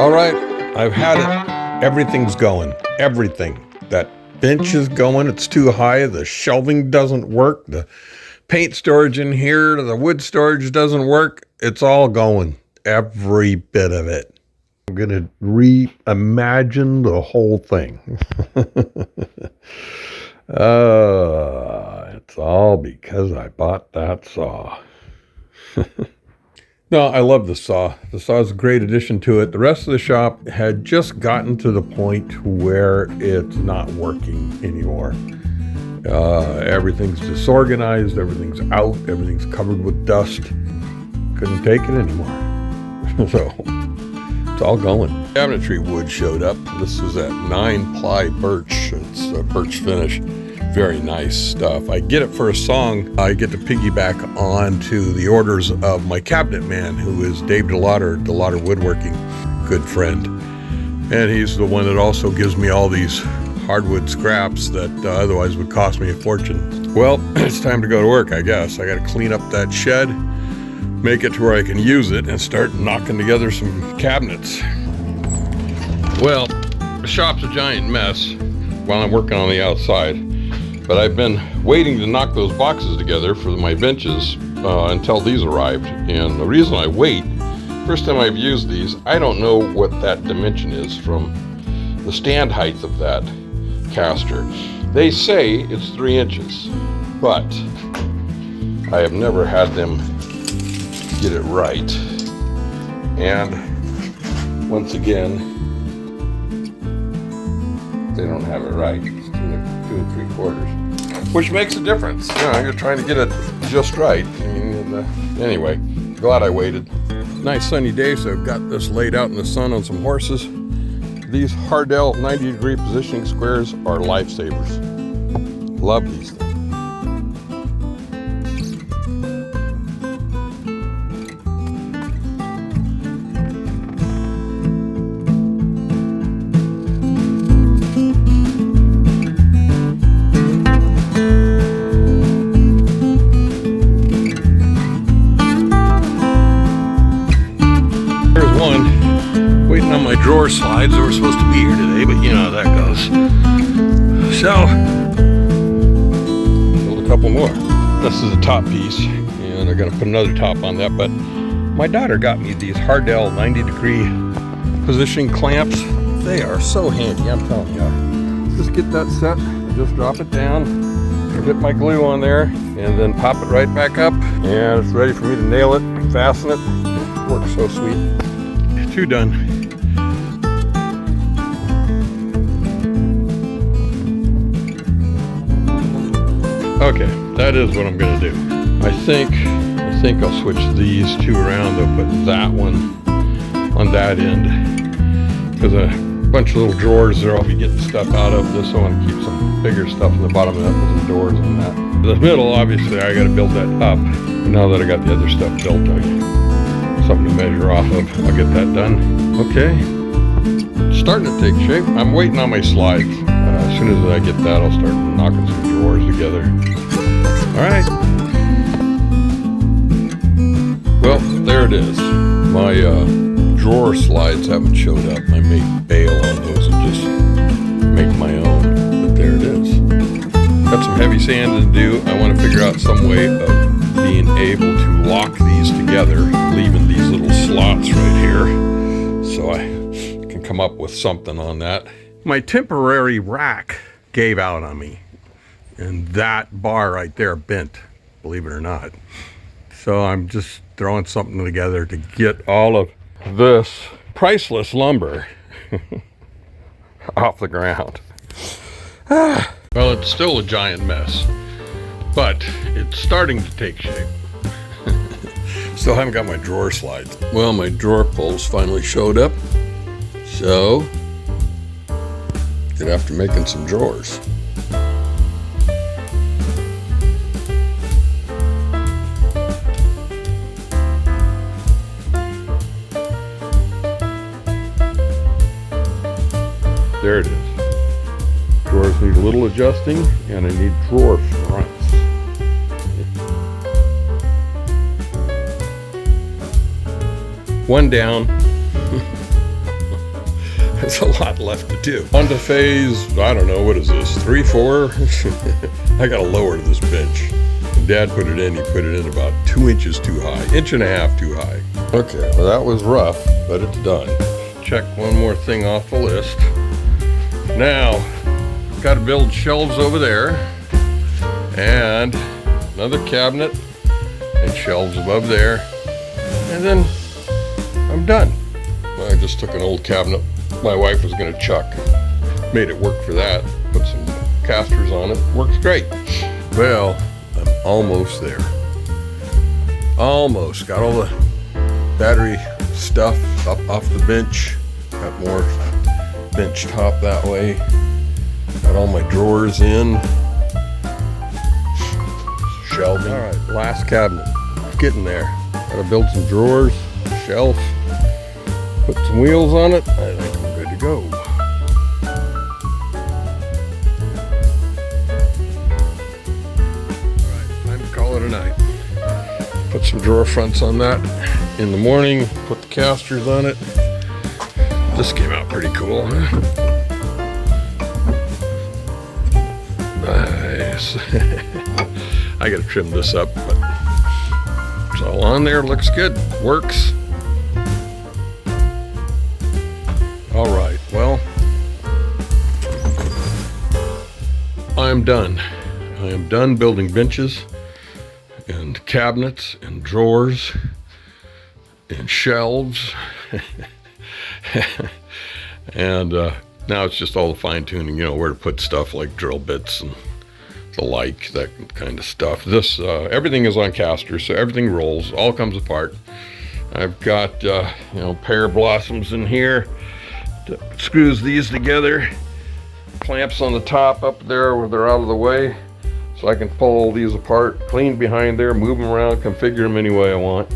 All right, I've had it. Everything's going. Everything. That bench is going. It's too high. The shelving doesn't work. The paint storage in here, the wood storage doesn't work. It's all going. Every bit of it. I'm going to reimagine the whole thing. It's all because I bought that saw. No, I love the saw. The saw is a great addition to it. The rest of the shop had just gotten to the point where it's not working anymore. Everything's disorganized, everything's out, everything's covered with dust. Couldn't take it anymore. So, it's all going. Cabinetry wood showed up. This is that 9-ply birch. It's a birch finish. Very nice stuff. I get it for a song. I get to piggyback on to the orders of my cabinet man, who is Dave DeLauder, DeLauder Woodworking, good friend. And he's the one that also gives me all these hardwood scraps that otherwise would cost me a fortune. Well, it's time to go to work, I guess. I got to clean up that shed, make it to where I can use it, and start knocking together some cabinets. Well, the shop's a giant mess while I'm working on the outside. But I've been waiting to knock those boxes together for my benches until these arrived. And the reason I wait, first time I've used these, I don't know what that dimension is from the stand height of that caster. They say it's 3 inches, but I have never had them get it right. And once again, they don't have it right. It's 2 3/4, which makes a difference. You know, you're trying to get it just right. I mean, anyway, glad I waited. Nice sunny day, so I've got this laid out in the sun on some horses. These Hardell 90-degree positioning squares are lifesavers. Love these things. My drawer slides that were supposed to be here today, but you know how that goes. So, build a couple more. This is the top piece, and I'm going to put another top on that, but my daughter got me these Hardell 90-degree positioning clamps. They are so handy, I'm telling you. Just get that set, just drop it down, get my glue on there, and then pop it right back up, and it's ready for me to nail it, fasten it. It works so sweet. 2 done. Okay, that is what I'm gonna do. I think I'll switch these 2 around. I'll put that one on that end, because a bunch of little drawers there I'll be getting stuff out of. This I want to keep some bigger stuff in the bottom of that, with some doors on that. The middle, obviously, I got to build that up. But now that I got the other stuff built, I something to measure off of. I'll get that done. Okay, starting to take shape. I'm waiting on my slides. As soon as I get that, I'll start knocking some drawers together. All right. Well, there it is. My drawer slides haven't showed up. I may bail on those and just make my own, but there it is. Got some heavy sand to do. I want to figure out some way of being able to lock these together, leaving these little slots right here, so I can come up with something on that. My temporary rack gave out on me, and that bar right there bent, believe it or not. So I'm just throwing something together to get all of this priceless lumber off the ground. Well, it's still a giant mess, but it's starting to take shape. Still haven't got my drawer slides. Well, my drawer pulls finally showed up, so get after making some drawers. There it is. Drawers need a little adjusting, and I need drawer fronts. One down. There's a lot left to do. On to phase, I don't know, what is this, 3, 4? I gotta lower this bench. When Dad put it in, he put it in about 2 inches too high, 1.5 inches too high. Okay, well that was rough, but it's done. Check one more thing off the list. Now, gotta build shelves over there, and another cabinet, and shelves above there, and then I'm done. I just took an old cabinet my wife was gonna chuck, made it work for that, put some casters on it, works great. Well, I'm almost there. Almost, got all the battery stuff up off the bench, got more bench top that way, got all my drawers in, shelving. All right, last cabinet, getting there. Gotta build some drawers, shelf, put some wheels on it. I think I'm good to go. All right, time to call it a night. Put some drawer fronts on that in the morning, put the casters on it. This came out pretty cool, huh? Nice. I gotta trim this up, but it's all on there, looks good, works. All right, well, I'm done. I am done building benches and cabinets and drawers and shelves. And now it's just all the fine tuning, you know, where to put stuff like drill bits and the like, that kind of stuff. This, everything is on casters, so everything rolls, all comes apart. I've got, you know, pear blossoms in here. Screws these together, clamps on the top up there where they're out of the way, so I can pull these apart, clean behind there, move them around, configure them any way I want.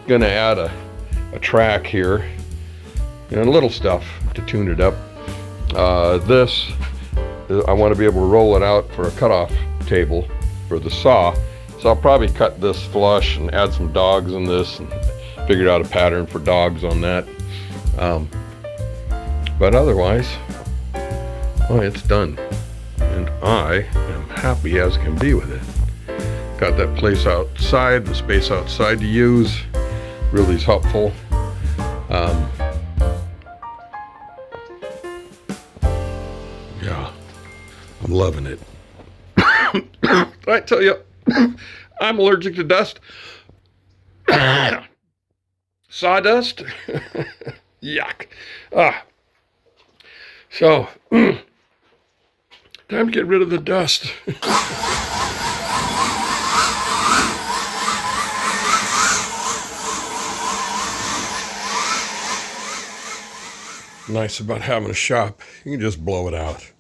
Gonna add a track here, you know, little stuff to tune it up. This, I want to be able to roll it out for a cutoff table for the saw, so I'll probably cut this flush and add some dogs in this and figured out a pattern for dogs on that. But otherwise, well, it's done, and I am happy as can be with it. Got that place outside, the space outside to use, really is helpful. Yeah, I'm loving it. I tell you, I'm allergic to dust. Sawdust. Yuck. So, time to get rid of the dust. Nice about having a shop, you can just blow it out.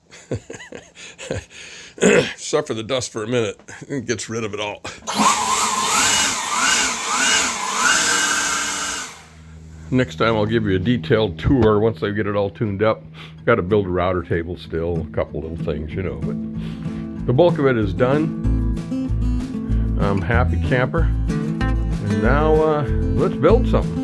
Suffer the dust for a minute, it gets rid of it all. Next time I'll give you a detailed tour once I get it all tuned up. Got to build a router table still, a couple little things, you know, but the bulk of it is done. I'm happy camper. And now let's build something.